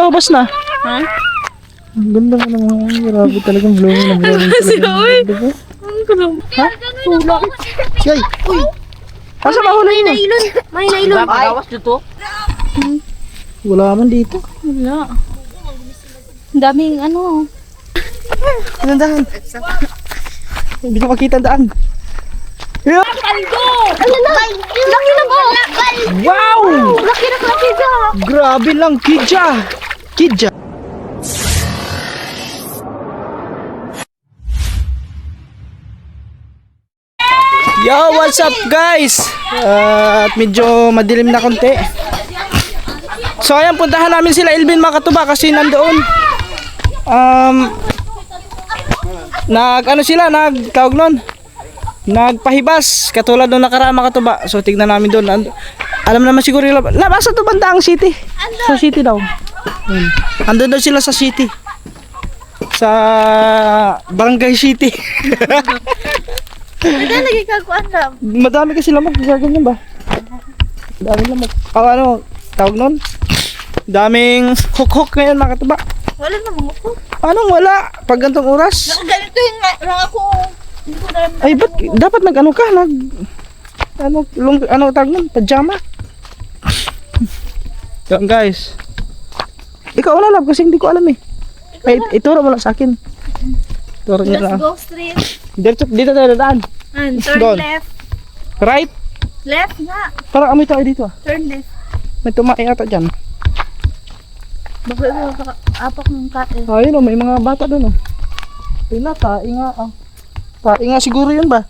naubos na. Ha? Ang ganda ka naman. Grabe talagang blooming na blooming. Kasi, uy. Diba? Ang kulang. Ha? Kulang. Yay! Uy! Asa mahuli mo? May nailon. Gawas dito. Wala man dito. Wala. Ang daming ano. Anong daan? Hindi ko makita ang daan. Yeah. Kaldo! Ano na? Laki na po! Wow! Laki na po, Kidja! Grabe lang, Kidja! Kidja! Yo, what's up guys? At medyo madilim na konti. So ayan, puntahan namin sila Elvin mga katuba kasi nandoon. Nag-ano sila, nagtawag nun, nagpahibas katulad nung nakaraan mga katuba. So tignan namin doon. Alam naman siguro nila, nasa to banda ang city? Sa city daw. Andun daw sila sa city. Sa Barangay City. Ano lagi kakuan na? Madami kasi lamok, gaganyan ba? Dami lamok. Ano, tawag nun? Daming hook-hook ngayon mga katuba. Wala namang ako. Anong wala? Pag gantong oras? Ganito yung lang ako. Hindi ko alam. Ay, ba't dapat nag-ano ka? Ano tawag nun? Pajama? Yan guys. Ikaw na love kasi hindi ko alam eh. Ay, ituro mo lang sa akin. Ituro niya Let's lang. go straight. Dito tayo dadaan. And turn Doon. left. Right? Left nga. Parang amoy tayo dito ah. Turn left. May tumae ata dyan. Bakit apak ng kain? Ayun oh, may mga bata doon oh. Pila, tae nga ah. Tae nga siguro yun ba?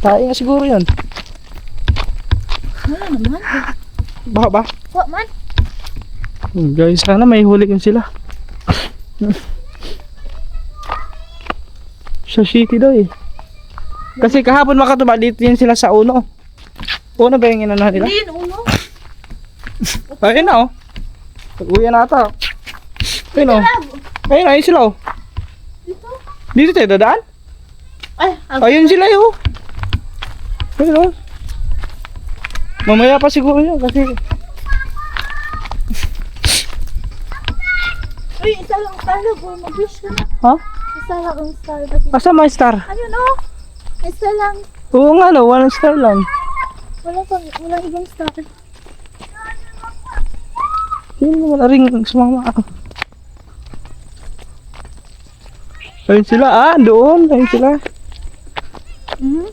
Tae nga siguro yun. Wala naman. Baka ba? What man? Guys, sana may huli yun sila. Sa city daw eh. Kasi kahapon makatuba dito yun sila sa Uno. Uno ba yung inanahan nila? Hindi yun uno. Ayun na oh. Pag-uwi na ata. Ayun oh. Ayun, ayun sila oh. Dito? Dito tayo dadaan? Ay, Ayun sila yun. Ayun oh. Mamaya pa siguro yun kasi uy, isa lang star na po. Mag-wish ka na. ha? Isa lang ang star. Asa may star? Ayun oh. Isa lang. Oo nga no, walang star lang. Walang ibang star. Yun naman na rin sumama ako. Ayun sila doon. Ayun sila. Hmm?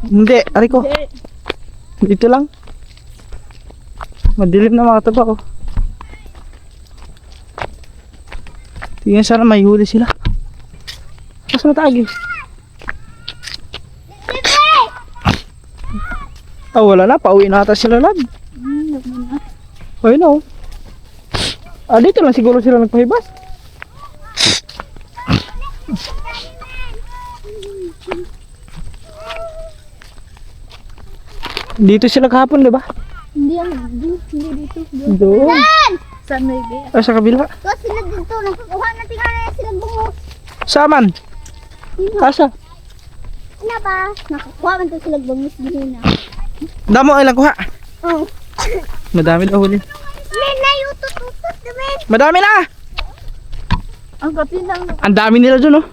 Hindi, ari ko. Hindi. Dito lang. Madilim na mga taba ko. Tingnan sana may huli sila. Mas matagi. Wala na. Pauwi na ata sila lad. Ayun na oh. Dito lang siguro sila nagpahibas. Dito sila kahapon, di ba? Hindi yan. Hindi dito. Doon. Saan may be? Sa kabila. Tapos sila dito. Nakukuha natin nga na sila bungo. Saman. Asa? Ano ba? Nakukuha man ito sila bungo. Hindi na. Damo ay lang kuha. Oh. Madami daw huli. Men, nayutot-utot naman. Madami na! Ang kapi lang. Ang dami nila dun oh.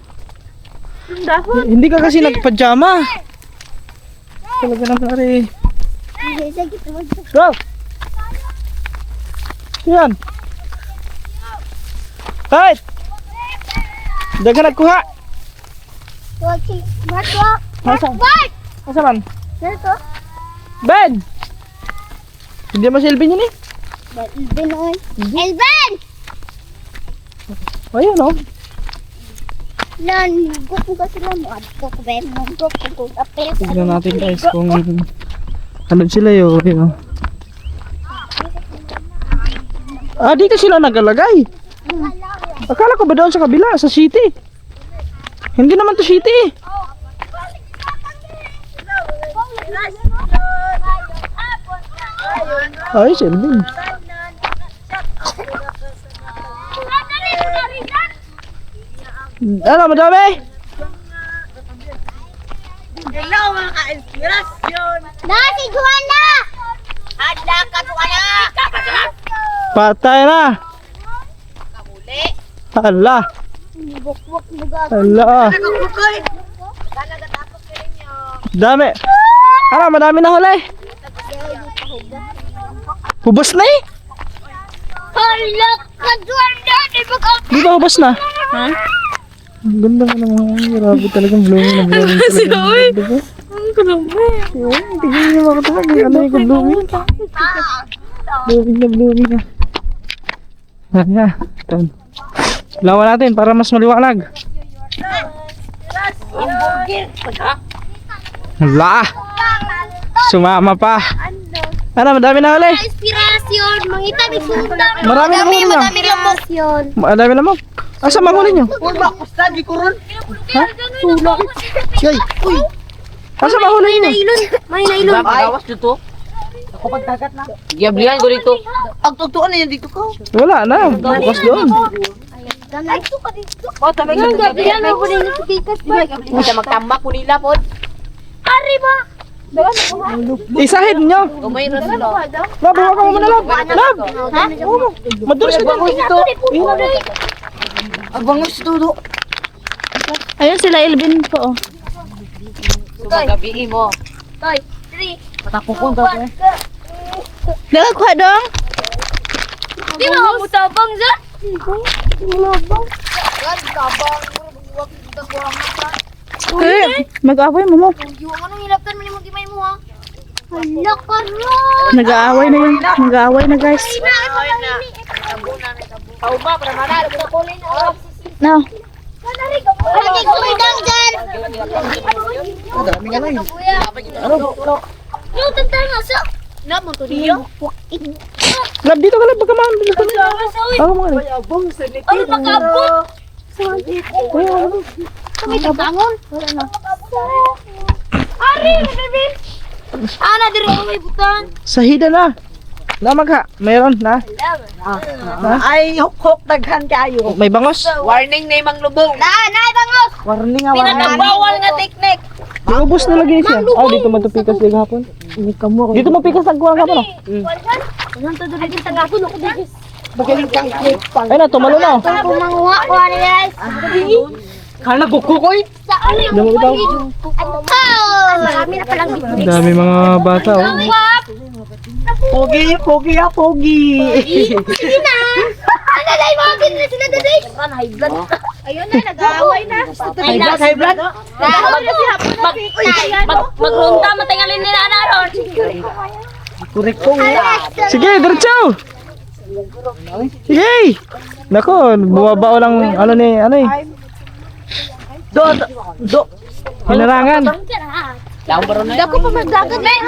Ang dahon. Hindi ka kasi nagpajama. Talaga naman ari. Go! Yan. Right! Dagan nagkuha. Nasaan? Nasaan man? Dito? Ben! Hindi mo si Elvin yun eh. Elben oy. Elben! Ayun oh. Lan, gup ko sila mo. Adto ko ben. Gup ko apel. Tignan natin guys kung ano sila yun. Dito sila nagalagay. Akala ko ba doon sa kabila, sa city? Hindi naman to city. Ay, si Elvin. Ano, madami? Hello mga ka-inspirasyon! Na! Patay na. Hala. Bukwak mo ga. Hala. Dami. Ano, madami na huli. Hubos na eh. Hala ka doon dati baka. Di ba hubos na? Ha? Ang ganda ka naman. Grabe talagang blooming na blooming talaga. Ang grabe. Tignan niyo mga talaga. Ano yung blooming? Blooming na blooming na. Nga. Lawan natin para mas maliwanag. Hala. Sumama pa. Ano, madami na huli. Inspirasyon, mangita ni Sunda. Marami na huli na. Inspirasyon. Madami na mo. Asa mahuli nyo? Ha? Yay. Asa mahuli nyo? May nailon. Gawas dito. Ako pagdagat na. Giablihan ko dito. Ang totoo na yan dito ko. Wala na. Bukas doon. Ganay ko pa dito. Oh, tamay ka. Gabriel, may huli na si Kikas ba? Hindi magtambak ko nila po. Ari ba? Isahid nyo. Umay na sila. Lab, huwag ka mo na lab. Lab. Ha? Madulas ka dito. Ang bangos dito. Ayun sila Elvin po. Oh. Sumagabi mo. Toy, 3. Patapukon ka ko. Nakakuha dong. Di ba mo tabang za? Tabang. Mag-aaway mo mo. Yung anong hilaptan mo ni magimay mo ha? Hala ka ron. Nag-aaway na yun. Nag-aaway na guys. Pauma para manalo ko kulay na. No. Lagi ko may danggan. Dami nga lang. Yung tantang asa. Na mo to niyo. Lab, dito ka lab. Pagkamaan. Ako mga lab. Ay, makabot. May tangangon. Ari, Melvin. Ana diri ko may butang. Sahida na. Lamag ha. Mayroon na. Ay, huk-huk daghan kayo. May bangos. Warning na imang lubong. Na bangos. Warning nga. Pinakabawal nga teknik. Ubus na lagi siya. Oh, dito matupikas lagi hapon. Dito mapikas nagkuha ka pa. Nang to diri sa gapon ako diri. Magaling kang clip pang. Ay na, tumalo na. Ako manguha ko ani guys. Kala gukukoy. Sa ali. Damo itaw. Marami na palang dito. Ang dami mga bata oh. Pogi, pogi, pogi. Sige na. Ano dai mo gid na sila dai? Kan high blood. Ayun na nag-aaway na. High blood, high blood. Magrunta matingalin ni na ron. Kurek ko. Sige, diretso. Sige. Nako, bumabao lang ano eh. Do. Hinarangan. Lambar na. Dako pa magdagat men.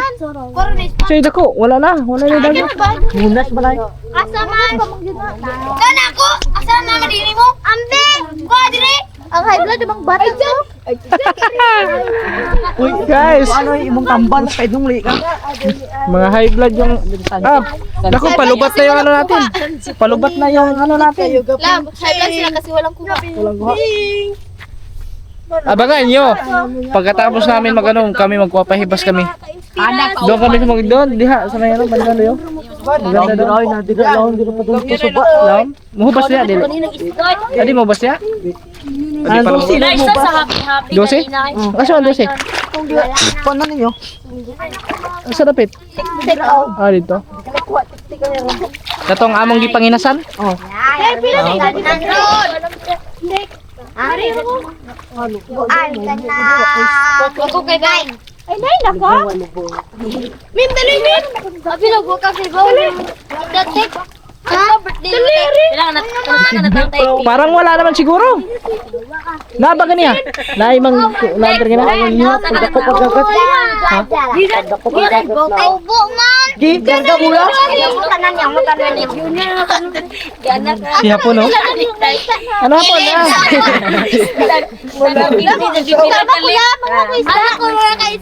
Koronis. Sige, dako. Wala na dagat. Munas ba na? Asa man? Kana ko. Asa na madini mo? Ambe. Ko dire. Ang high blood bang bata mo? Uy, guys. Ano imong tambal kay nung lika? Mga high blood yung naku, palubat na yung ano natin. Palubat na yung ano natin. Lab, high blood sila kasi walang kuha. Abangan nyo. Pagkatapos namin kami magpapahibas kami. Anak. Doon kami doon, diha sa may ano, banda doon. Maganda doon. Ay, nadiga lang dito pa doon sa suba. Lam, muhubas niya dili. Adi mo bas niya? Adi pa lang. Nice sa happy. 12? Kaso ang 12? Paano ninyo? Sa dapit? Dito. Katong among gipanginasan? Ay, pila na nandun. Ari mo. Ay, ganda. Ako kay Day. Ay, Day, nako. Min, dali, Min. Abi, nagwa ka kay Baw. Dati. Ha? Kailangan natantay. Parang wala naman siguro. Naba ka niya? Naimang lander ka na? Pagdako pagkagat. Ubo man. Gigan ka mula. Siya po no? Ano po na?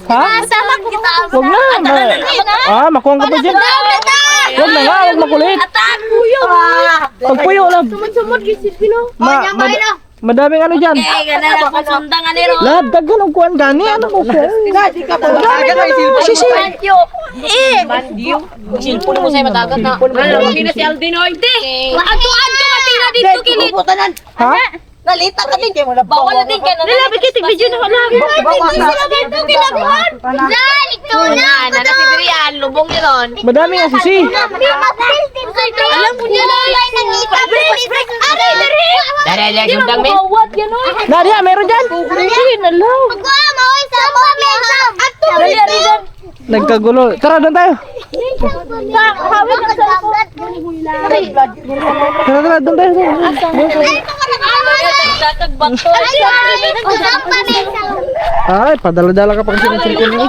Ha? Huwag na. Makuha ka pa dyan. Huwag na nga, huwag makulit. Pagpuyo lang. Madaming ano dyan. Lab, dagan ang kuhan gani. Ano mo siya? Di ka pa. Madaming ano. Sisi. Silpon mo sa'yo matagat na. Hindi na si Aldinoy. Ato-ato ka tina dito kilit. Ha? Nalita ka din. Bawal na din ka na. Nila, bikitig video na wala. Dito kilabuhan. Dal, ikaw na. Nanasibirian. Lubong niya ron. Madaming ang sisi. Alam mo niya lang. Dari, sundang min. Nadia, meron dyan. Sige na lang. Nagkagulo. Tara, doon tayo. Hawin ang cellphone. Tara, doon tayo. Ay, padala-dala ka pa kasi ng cellphone mo.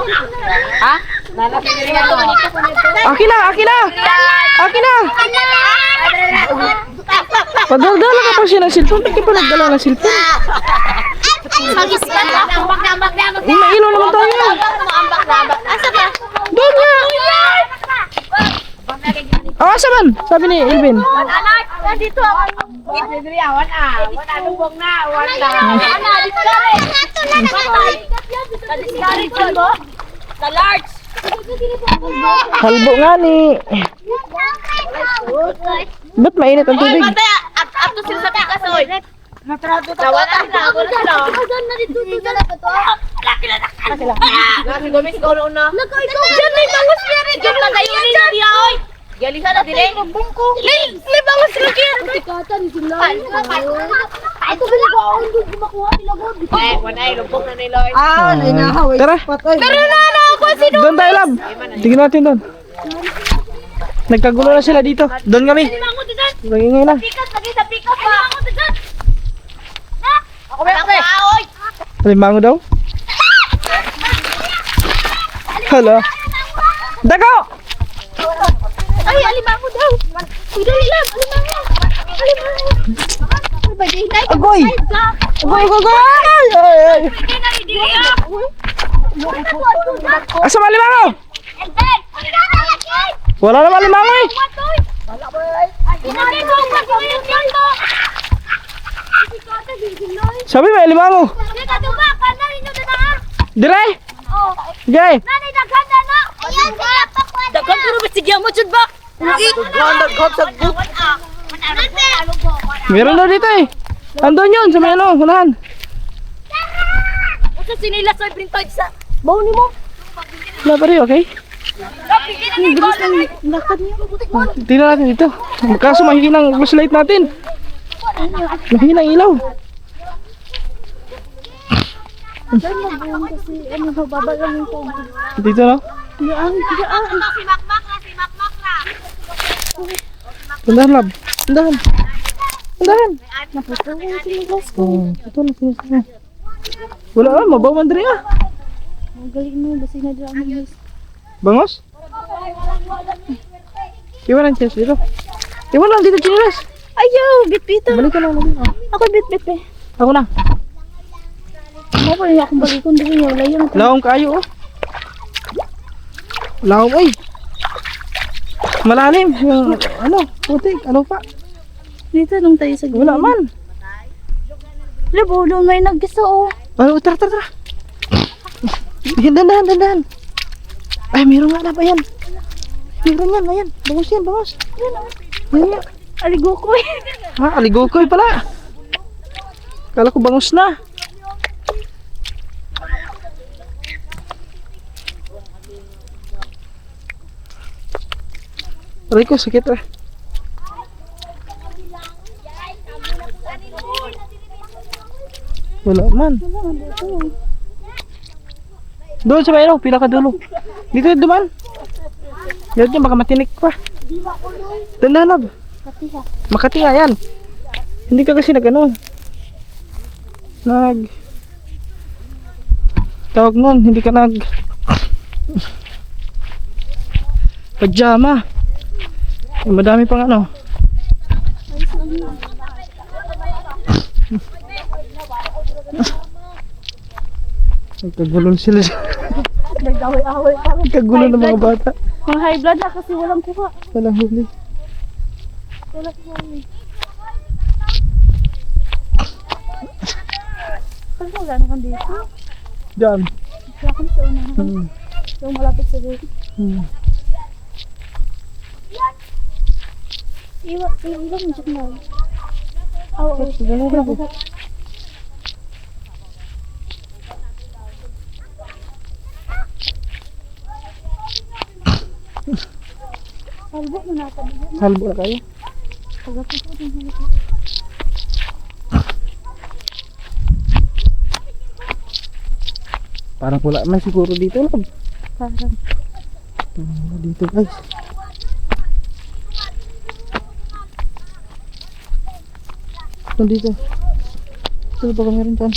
Ha? Nanasibirian to. Akin na, akin na. Akin na. Padala-dala ka pa siya ng cellphone. Bakit pa nagdala ng cellphone? May ilaw naman tayo. Doon nga. Ah, asa man? Sabi ni Elvin. Dito ako. Halbo nga ni. Ba't mainit ang tubig? Ato sila sa pikasoy. Nawala na. Laki gomis ko na. Diyan may bangus niya rin. Diyan na tayo ni Nadia oy. Galisa na dire. May bangus lagi. Tikatan sila. Ito ba ko ang gumakuha nila god. Eh, wanay lubong na niloy. Tara. Pero na ako si Doon tayo, lab. Tingnan natin doon. Nagkagulo na sila dito. Doon kami. Mango diyan. Magingay na. Pikas lagi sa pikas pa. Mango diyan. Ako ba oy. Alimango daw. Hala. Dako! Ay, alimango daw. Dali lang, alimango. Alimango. Ano ba din? Agoy! Agoy, agoy, agoy! Ay, ay. Asa ba alimango? Wala naman alimango eh. Sabi may alimango. Dire! Jay! Dagan puro bisigyan mo jud ba? Meron daw dito eh. Andun yun sa may ano, unahan. Usa sinila soy printoid sa bawo nimo. Wala pa rin, okay? Bilis lang lakad niyo. Tingnan natin dito. Kaso mahina ang flashlight natin. Mahina ang ilaw. Kasi ano ba, baba lang yung tubig. Dito no? Diyan. Si Makmak na. Tandahan, lab. Tandahan. Tandahan. Naputol yung sinilas ko. Oh, ito na siya. Wala ah, mabaw man diri ah. Ang galing mo, basi na dyan ang guys. Bangos? Iwan ang chest dito. Iwan lang dito, chinilas. Ayaw, bit-bito. Balik ka lang namin. Oh. Ako bit-bit eh. Ako na. Ako pa rin akong balikon din niya. Wala yun. Laong kayo oh. Laong ay. Malalim. Yung ano, putik. Ano pa? Dito nung tayo sa Wala man. Labo, doon may nag-gisa oh. Oh, tara, tara, tara. Dandahan, dandahan. Ay, meron nga na ba yan? Meron yan, ayan. Bangos yan, bangos. Yan nga. Aligo ko eh. Ha, aligokoy pala. Kala ko bangos na. Aray ko, sakit ah. Wala man. Doon sa mayroon, pila ka dulo. Dito duman. Yan dyan, baka matinik pa. Dandanab. Makati nga yan. Hindi ka kasi nag-ano. Tawag nun, hindi ka pajama. Madami pang ano. Nagkagulong sila. Nag-away-away pa. Nagkagulo ng mga bata. Mga high blood na kasi walang kuha. Walang huli. Walang kuha. Kasi wala naman dito. Diyan. Wala kami sa unahan. Hmm. Yung malapit sa gate. Hmm. Iwan lang mo na. Oo. Salbo mo na ito. Salbo na kayo. Pagkatapos ko din halika. Parang wala man siguro dito, love. Parang. Wala dito, guys. Ito dito. Ito ba kami rin dyan?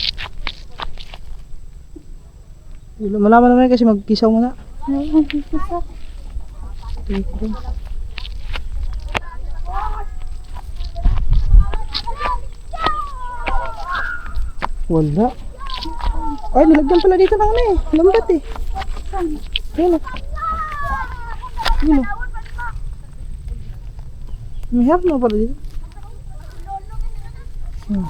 Malaman naman kasi magkisaw muna. Ay, magkikisa. Dito. Wala. Ay, nilagyan pala dito ng ano eh. Lambat eh. Ayun o. Ayun o. May harap na pala dito. Hmm.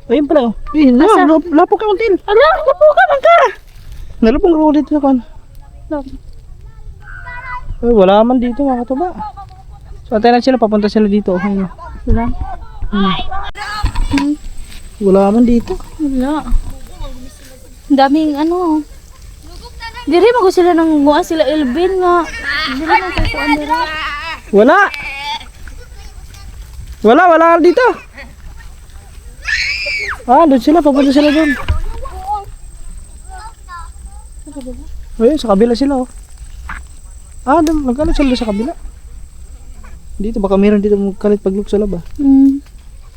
Ayun pala o. Eh, lapok ka until. Ala, lapok ka man ka. Nalapong ka dito sa kan. Ay, wala man dito mga katuba. So, antayin natin sila, papunta sila dito. Ayun. Wala. Wala man dito. Wala. Ang daming ano. Diri mo sila nang guwa sila Elvin nga. Diri na sa kuan diri. Wala. Wala dito. Ah, doon sila, papunta sila doon. Ayun, sa kabila sila oh. Ah, doon, magkano sila sa kabila? Dito, baka meron dito kalit pagluk sa laba.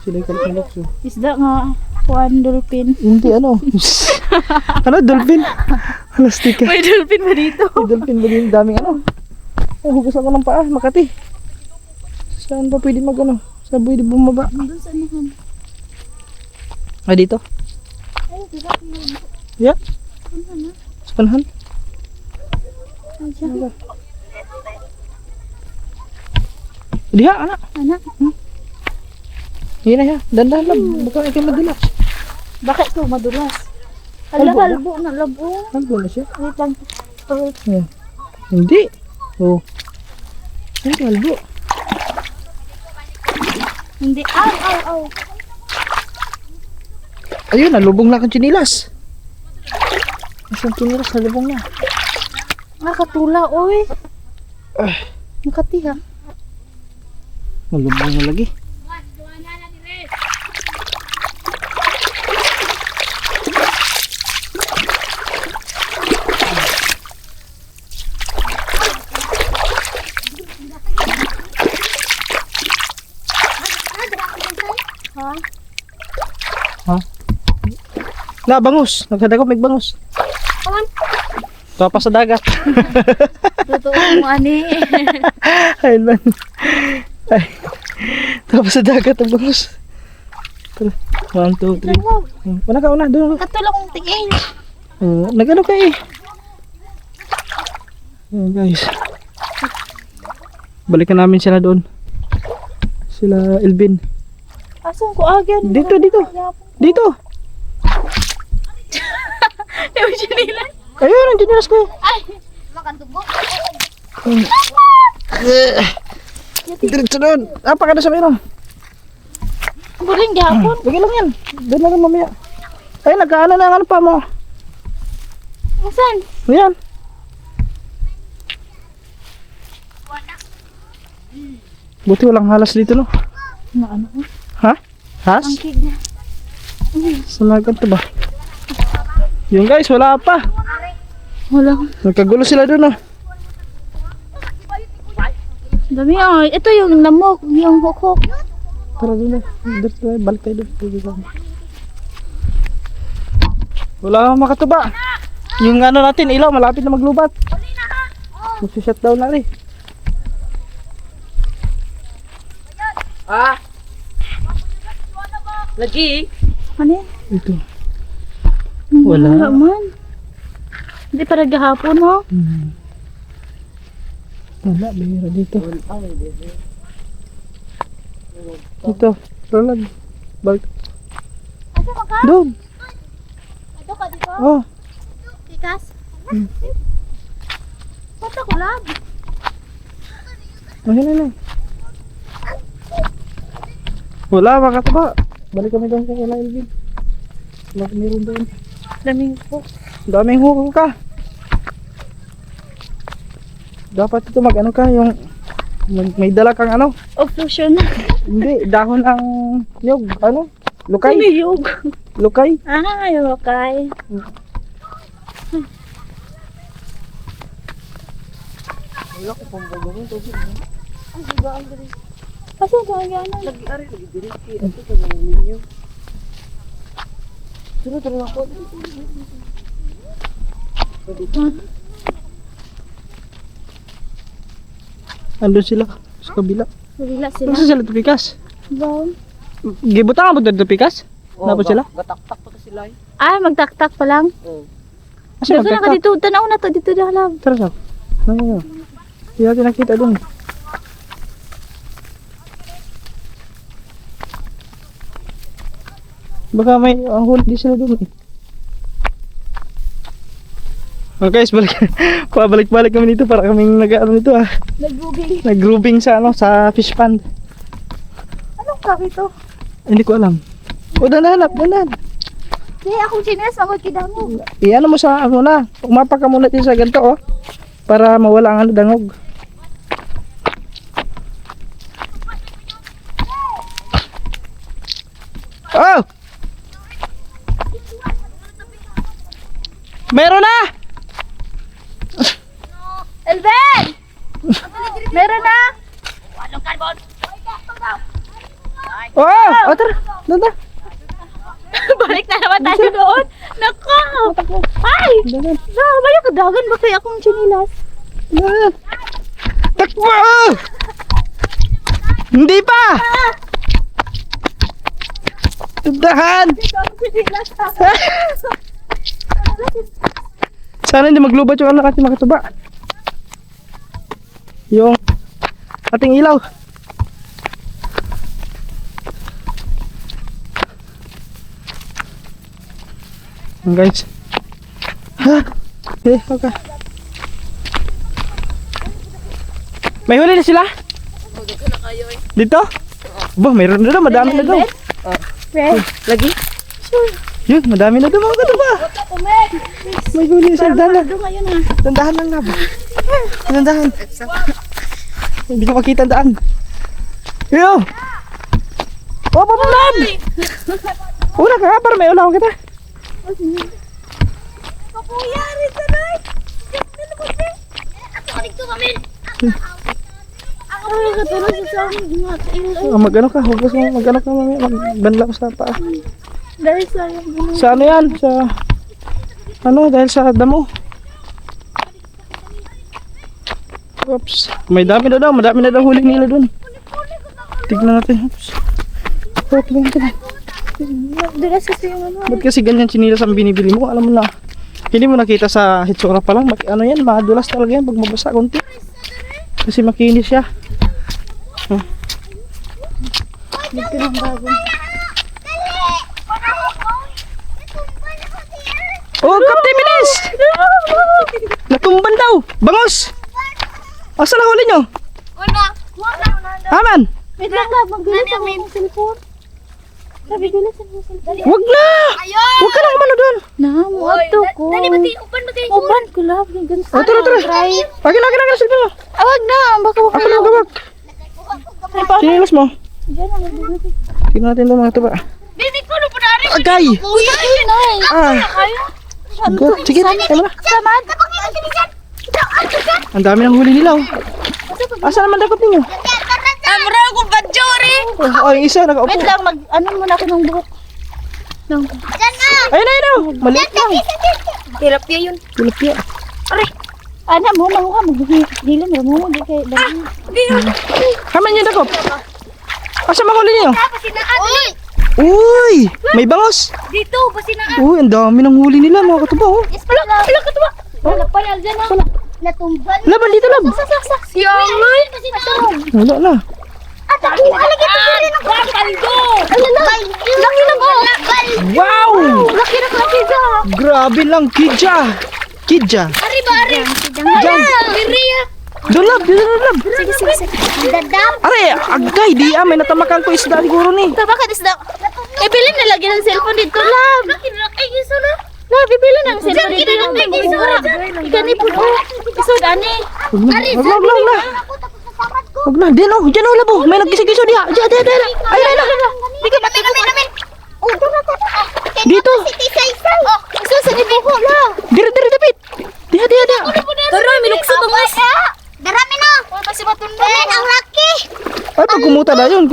Sila yung kalit pagluk. So. Isda nga. Kuan dolphin. Hindi, ano? Ano, dolphin? Plastika. May dolphin ba dito? May dolphin ba dito? Daming ano? Ay, hugas ako ng paa, Makati. Saan ba pwede mag ano? Saan pwede bumaba? Doon sa nahan. Ah, dito? Ay, diba? Yeah. Sa panahan? Diyan. Diha, anak. Anak. Yan na ya. Dandan lang. Baka ikaw madulas. Bakit to madulas? Halbo Hala, na? halbo na labo. Halbo na siya. Wait lang. Yan. Hindi. Oh. Hindi, halbo. Hindi. Aw. Ayun, nalubong na kang chinilas. Isang chinilas, nalubong na. Nakatula, oy. Nakatiha. Nalubong na lagi. Ha? Na, bangus. Nagkadagop, may bangus. Kawan. Tapa sa dagat. Totoo mo, ani. Ayun man. Ay. Tapa sa dagat ang bangus. 1, 2, 3. Una ka, una. Doon. Katulong kong tingin. Nag-ano ka eh. Ayan guys. Balikan namin sila doon. Sila Elvin. Asan ko agyan? Dito. Dito. Ewan siya nila. Ayun, ang dinilas ko. Ay! Makantubo. Diretso doon. Paka na sa meron. Buling gapon. Lagi lang yan. Doon lang mamaya. Ay, nagkaano na ang ano pa mo. Asan? Ayan. Buti walang halas dito, no? Na ano? Ha? Has? Ang kid na. Sanagan to ba? Yung guys, wala pa. Wala. Nagkagulo sila doon, no? Dami ay. Ito yung lamok. Yung hukok. Tara doon na. Diretso tayo. Balik tayo doon. Wala akong makatuba. Yung ano natin, ilaw, malapit na maglubat. Mag-shutdown na rin. Lagi. Ano yan? Ito. Wala. Wala man. Hindi para gahapon, no? Wala, mayroon dito. Ito, Roland. Balik. Asa ka? Doon. Ato ka dito? Oh. Tikas? Bata ko lang. Ayun na. Wala, makataba. Balik kami doon sa kila Elvin. Wala kami rin doon. Daming po. Daming hukong ka. Dapat ito mag-ano ka, yung may dala kang ano. Obstruction. Hindi, dahon ang nyog. Ano? Lukay? Niyog. Lukay? Ah, yung okay. Wala ko pang bagong tubig. Kasi ito ang gano'n. Lagi-ari, lagi-diriki. Ito ka naman ninyo. Turo ako. Andun sila sa kabila. Wala sila. Ano sila tupikas? Down. Gibutan ka ba dito tupikas? Napos sila? Gataktak pa sila eh. Ay, magtaktak pa lang. Oo. Kasi Dito na ka magkaka. dito. Tanaw na to. Dito na halab. Tara sa. Ano? Hindi natin nakita dun. Baka may ang huli sila dun eh. Oh guys, pabalik-balik kami dito para kaming nag-ano nito ah. Nag-grooving. Nag-grouping sa ano, sa fish pond. Anong kaki to? Hindi ko alam. O, danhanap, danhan. Kaya akong chines. Magod kidamo. Iyan mo sa ano na. Umapa ka muna din sa ganito oh. Para mawala ang ano, dangog. Oh! Meron na! Elben! Meron na! Oh! Oh, tara! Doon na! Balik na naman tayo doon. Nako! Ay! Dahan! Bayo kadagan ba kaya akong chinilas? Dahan! Takbo! Hindi pa! Dahan! Sana hindi maglubat yung anak kasi makatuba. Yung ating ilaw. Yan guys. Ha? Okay, okay. May huli na sila? Dito? Bah, mayroon na daw, madami na daw. Lagi? Yun, madami na daw mga katuba. May huli na sila, dahan. Doon ngayon ha. Dandahan lang na ba? Dandahan. Hindi ko makita ang daan. Yo! Oh, papalam! Una ka nga para may ulaw kita. Kapuyari sa nay! Ato ka dito kami! Ay, katulog sa amin. Mag-ano ka, hugas mo, mag-ano ka mamaya, magbanla ko sa paa. Dahil sa yung Sa ano yan? Sa... Ano, dahil sa damo. Oops. May dami na daw, madami na daw huli nila dun. Tignan natin. Oops. Oh, tignan natin. Dulas kasi yung ano. Ba't kasi ganyan chinilas ang binibili mo? Alam mo na, hindi mo nakita sa hitsura pa lang. Ano yan, madulas talaga yan pag mabasa konti. Kasi makinis siya. Dito ng bago. Oh, Captain Minis! Natumban daw! Bangos! Asa na huli nyo? Wala! Aman! Wait lang lang, magdulas ako ng cellphone. Sabi dulas ako ng cellphone. Wag na! Ayun! Wag ka na kumano doon! Namuato ko. Dali, upan ba kayo? Uban ko lang. Ganun. Oh, tara, tara! Akin, silpin mo! Awag na. Baka Ako na, gawag! Sinilas mo? Diyan ang magdulas. Tingnan natin doon mga tuba. Bibi ko, lupa na rin! Agay! Kuya! Ah! Sige, tama na. Saman! Tapos yung sinisan! Ang dami ng huli nila oh. Asa naman dapat ninyo? Amra akong badjori! Oh, yung isa nakaupo. Wait lang, ano muna ako ng buhok. Ng... Diyan na! Ayun oh. Maliit lang. Tilapia yun. Tilapia. Ana mo, manguha. Maghilan mo. Di kayo. Kaman niyo dakop. Asa mahuli niyo? Pasinaan! Uy! Uy! May bangos. Dito, pasinaan! Uy, ang dami ng huli nila mga katuba oh. Yes, pala katuwa! Wala pa yan dyan Natumbal! Laban dito lab. Siyangan! Wala na. At Lagi ito rin ako. Baldo. Laki na ko. Wow! Laki na ka. Grabe lang, Kidja. Kidja. Ari ba, Ari? Diyan. Miria. Doon lab, doon lab. Sige. Dadam. Are, agay, di may natamakan ko isda siguro ni. Bakit isda? Bilin na lagi ng cellphone dito, lab. Ay, isa na. Lab, bibili ng cellphone dito. Ikani po. Isod, ani. Wag na. Wag na, din oh, dyan oh labo. May nagkisigiso diha. Diyan. Ay, ay, Di ka namin. Oh, Dito. Tisay-say. Sa ibuho, lab. Diri, dapit. Diha. Tara, milukso ba mas? Darami na. Kasi batun Ang laki. Ay, pag kumuta na yun.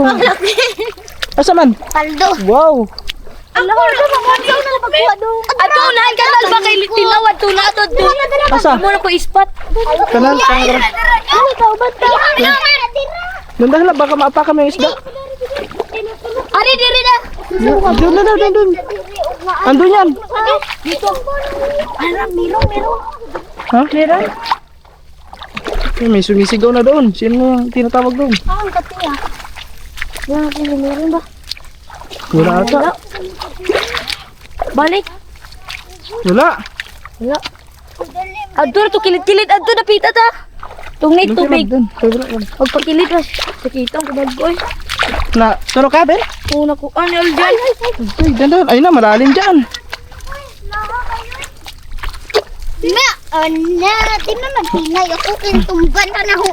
Asa man? Paldo. Wow. Allah, na pagkuha doon. Ato, lahat ka na ba kay tinawad to na ato doon. Asa? Mo na ko ispat. Kanal. Ano ka ba ta? Doon dahil baka maapa kami yung isda. Ari diri na. Doon. Andun yan. Dito. Alam, mirong. Ha? Meron? May sumisigaw na doon. Sino yung tinatawag doon? Ang katiya. Yan natin meron ba? Wala ata. Balik. Wala. Adto na to kilid-kilid adto na pita ta. Tungit tubig. Doon. Doon. Pagpakilid ra. Sakitang kubag-oy. Na, turo ka, Ben? Una ko anil dyan. Ay, dyan. Ay na, malalim dyan. Di na maghinay ako kintumban na ho.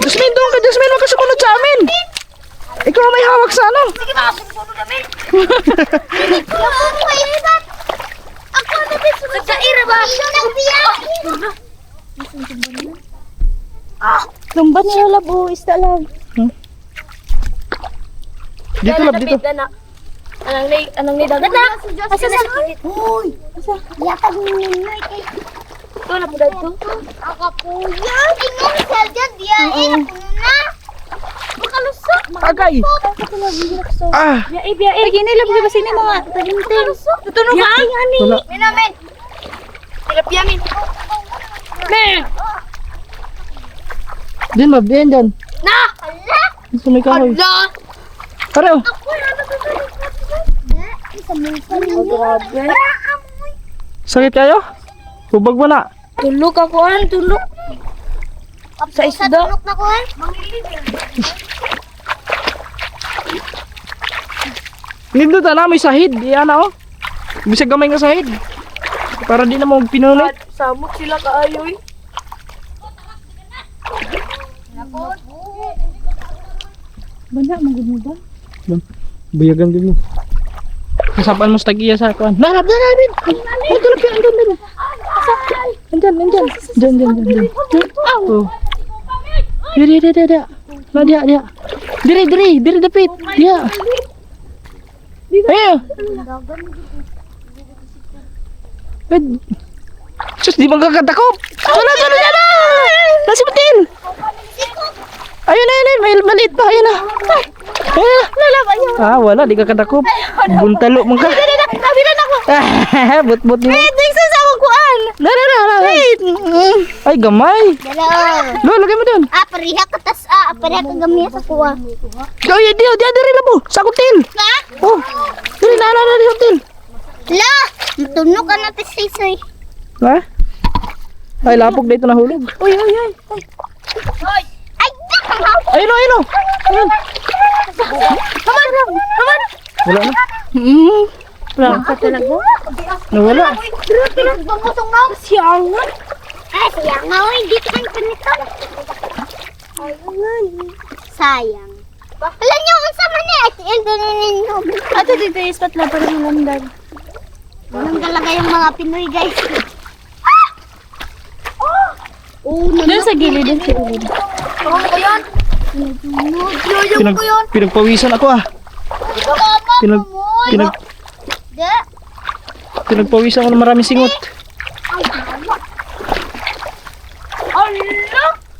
Jasmine, doon ka. Jasmine, huwag ka sumunod sa amin. Ikaw ang may hawak sa ano. Ako na bisunod sa ira ba? Lumban niya labo, isda lang. Dito, lab, dito. Anong ni dagat na? Asa na? Uy! Yatag ninyoy kay Ito na po dito. ako po yan. Inong sel dyan diya. Napuno na. Makalusok. Agay. Ah, Biya, gini lang ba sini mga tagintin. Tutunog ka? wala. Minamen. Tilapia min. Men. Din, lab, din, dyan. Na! Hala. Gusto may kahoy. La! Pareho. Grabe. Sakit kayo? Hubag mo na. Tulog ako tulog. Sa isda. Tulok na ko eh. Nindot na, may sahid. Iyan na, oh. Bisag gamay nga sahid. Para di na mo pinunit. Samot sila kaayoy. Banda, magod ba? Buyagan din mo. Kasapan mo sa tagiya sa kuan. Narap na namin. Ay, tulog yan. Andyan. Diyan. Oh. Diri. Na dia. Diri dapit. Dia. Ayo. Sus, di bang kakatakop? Wala na. Nasi betil. Ayun na. May maliit pa. Ayun na. Ah, wala. Di ka katakop. Buntalo mong ka. Nabilan ako. But mo. Tingsa sa akong kuan. Wait. Ay, gamay. Dala. Lo, lagay mo doon. Pariha ka tas pariha ka gamya sa kuha. Di diri labo. Sa kutil. Ha? Oh. Diri na sa kutil. La! Matunog ka na tisay. Ha? Ay, lapog dito nahulog. Uy. Ay, dakang Ayun. Ayun. Naman. Wala na. Wala ka talaga. Nawala. Bangutong na. Siyangan. Sayang nga, hindi ka kang panito. Sayang. Alam niyo kung saan man eh. Ninyo. Ato dito ispat lang para malandag. Ganun talaga yung mga Pinoy, guys. Doon sa gilid din si Ulid. Pinagpawisan ako ah. Pinagpawisan ako ng maraming singot.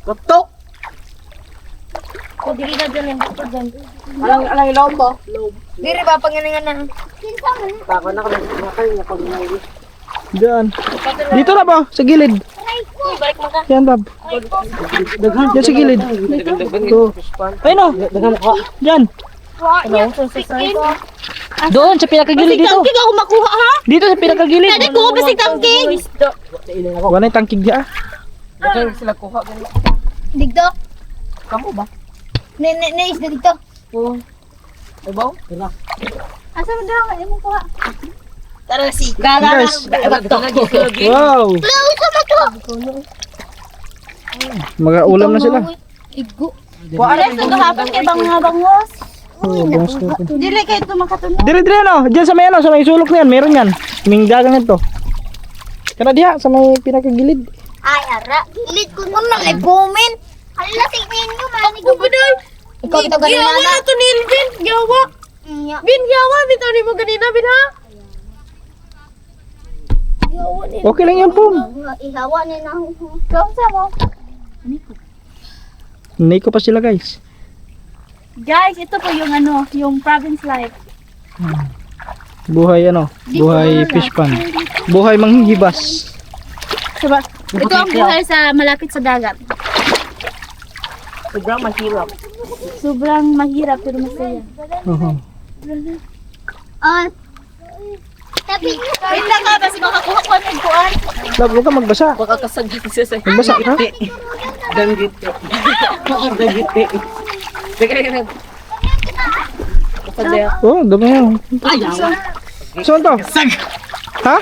Katok! Dili na dyan yung bukod dyan. Alang ilaw ba? Diri ba pangalingan na? Bako na kami. Diyan. Dito na ba? Sa gilid. Yan, Bob. Yan sa gilid. Ito. Ayun o. Yan. Doon, sa pinakagilid dito. Tangkig ako makuha ha? Dito sa pinakagilid. Dali ko kasi tangkig. Wala yung tangkig diya. Digdo. Kamu ba? Nais na dito. Ibaw? Asa mo daw? Ayaw mo kuha. Tara si. Guys. Wow. Wala, sama to. Mag-ulam na sila. Igo. Wala Sa gahapon kay bangos. Oh, bangus na ito. Dili kayo ito makatunog. Dire ano, diyan sa may ano, sa may sulok na yan, meron yan. May dagang ito. Kana diha sa may pinakagilid. Ay, ara. Ilit ko na nag-comment. Hala, tingin nyo, mani ko. Budoy. Ikaw ito ganina na. Gawa na ito ni Bin. Gawa. Bin, gawa. Bitaw ni mo ganina, Bin ha? Gawa ni. Okay lang yan po. Ihawa ni na. Gawa sa mo. Niko pa sila guys. Guys, ito po yung ano, yung province life. Buhay ano, buhay fish pan. Buhay manghihibas. Diba? Ito ang buhay sa malapit sa dagat. Sobrang mahirap. Sobrang mahirap pero masaya. Tapi, Wait lang ka, basi makakuha ko ng kuan. Love, huwag ka magbasa. Makakasagit siya sa Magbasa ka? danggit. Danggit. Sige na. Papadaya. Oh, dami yan. Saan to? Sag. Ha?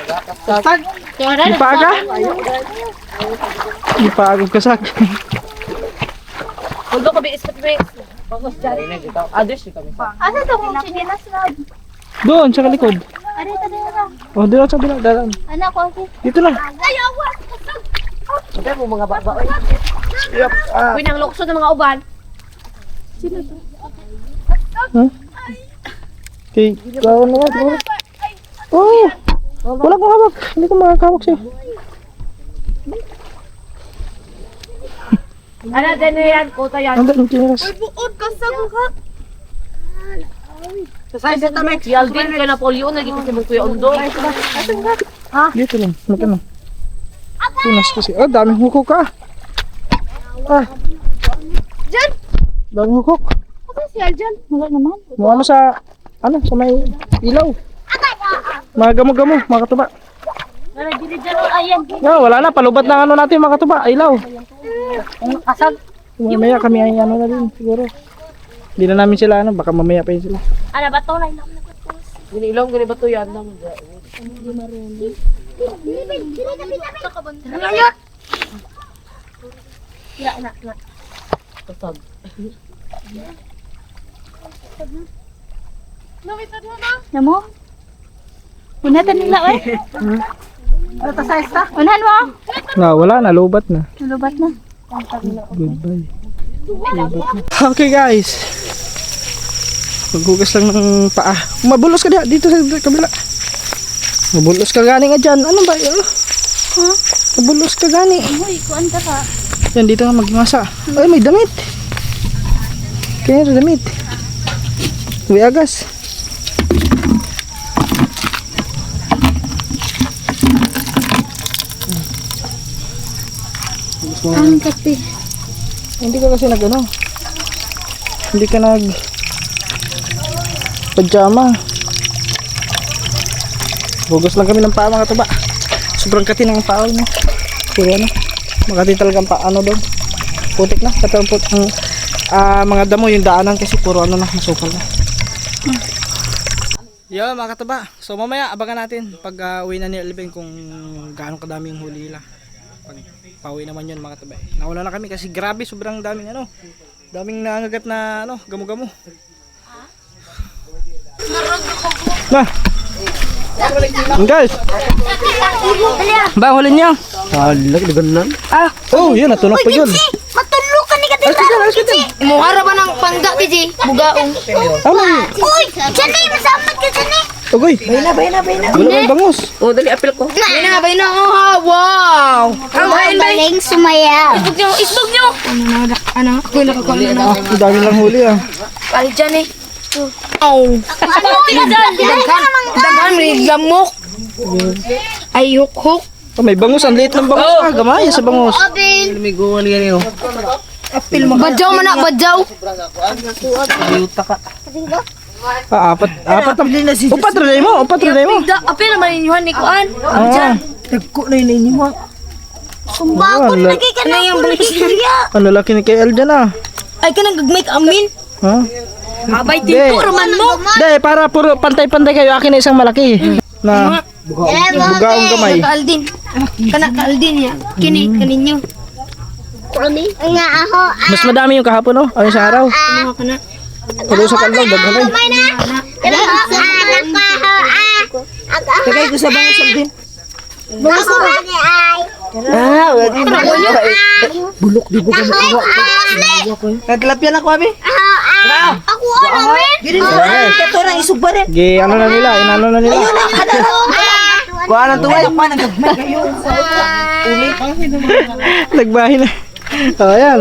Sag. Ipaaga? Ipaagog ka sak. Huwag ko biis pat break. Pagos dyan. Others kami. asa to kung sinilas na? Doon, sa likod. Ano ito din na? Oh, doon sa bila. Dalan. Anak ko, okay. Dito lang. Ay, awa! Sabi mo mga baba. Yup. Ah. Uy, nang lukso ng mga uban. Huh? Okay, kawan na nga. Oh! Wala kong hawak. Hindi ko makakahawak siya. Ano, din yan? Kota yan. Ang dalang tiniras. Buod ka sa kuha. Sa size ito, Mek. Si Alvin, kaya Napoleon, naging kasi mong Kuya Ondo. Dito lang. Magkano? Tunas kasi. Oh, daming hukok ka. Ah. Diyan! Daming hukok. Asa si Aljan? Wala naman. Mga ano sa may ilaw. Mga gamo-gamo, mga katuba. Wala dili dyan. Ayan. Yeah, wala na, palubat na ano natin mga katuba, ilaw. Asag. Mamaya kami ay ano na din, siguro. Hindi na namin sila ano, baka mamaya pa yun sila. Ano ba to? Line up. Giniilong, gani ba ito yan? Asag. Namo? Unatan nila eh. Ano ta size ta? Unahan mo. Na, wala na, lubat na. Nalubat na. Goodbye. Okay guys. Maghugas lang ng paa. Mabulos ka dito sa kabila. Mabulos ka gani nga dyan. Ano ba yun? Ha? Mabulos ka gani. Uy, kuan ka ka. Yan, dito nga magmasa. Ay, may damit. Kaya yung damit. May agas. Ang kape. Hindi ka kasi nag ano. Hindi ka nag pajama. Hugas lang kami ng paa mga tuba. Sobrang kati ng paa mo. Puro ano. Makati talaga ang paa ano doon. Putik na. Katapot ang mga damo yung daanan kasi puro ano na masukal na. Yo mga katuba. So mamaya abangan natin pag uwi na ni Alvin kung gaano kadami yung huli nila. Pag pauwi naman yun mga katuba. Nawala na kami kasi grabe sobrang daming ano. Daming nangagat na ano, gamo-gamo. Nah. Guys. Ba huli niyo? Lagdagan Ah, oh, yun natunog pa yun. Matulog ka ni ka dito. Imuhara ba ng pangga, Tiji? Bugaong. Ano? Uy! Diyan na yung masamad ka dyan eh. Ogoy. Bayna. Wala kang bangus. Oh, dali apil ko. Bay na. Oh, wow! Ang galing sumaya. Isbog nyo! Ano? Ako yung nakakuha na. Ang dami lang huli ah. Pali dyan eh. Oh. Ano? Daghan may lamok. Ay, huk-huk. Oh, may bangus. Ang liit ng bangus. Ah, gamay sa bangus. Lumigo ni ganyo. Badyaw man na, badyaw. Yuta ka. Ah, apat na. Upat rin mo. Apil naman inyuhan ni Kuan. Ah, Tagko na yun inyo. Sumbakot lagi ka na yung ang lalaki ni KL dyan ah. Ay ka nang gagmay ka amin. Ha? Abay Di. tinto raman mo. Hindi, para puro pantay-pantay kayo. Akin na isang malaki. Na bugaong gamay. Kaaldin. Kana kaaldin niya. Kini kaninyo. Nga ako. Mas madami yung kahapon, oh. Ay, sa araw. Mga kana. Tuloy sa kanlang, daghanay. May na. Pero ako. Tagay ko sa bangus din. Ako lagi ay. Ah, wala na. Bulok di buka na kuha. Nagtilapia na ko abi. Ako ano rin? Giri na. Kato na isugba rin. Gi, ano na nila, inano na nila. Kuha na tuway. Nagmay kayo. Nagbahin na. Oh, ayan.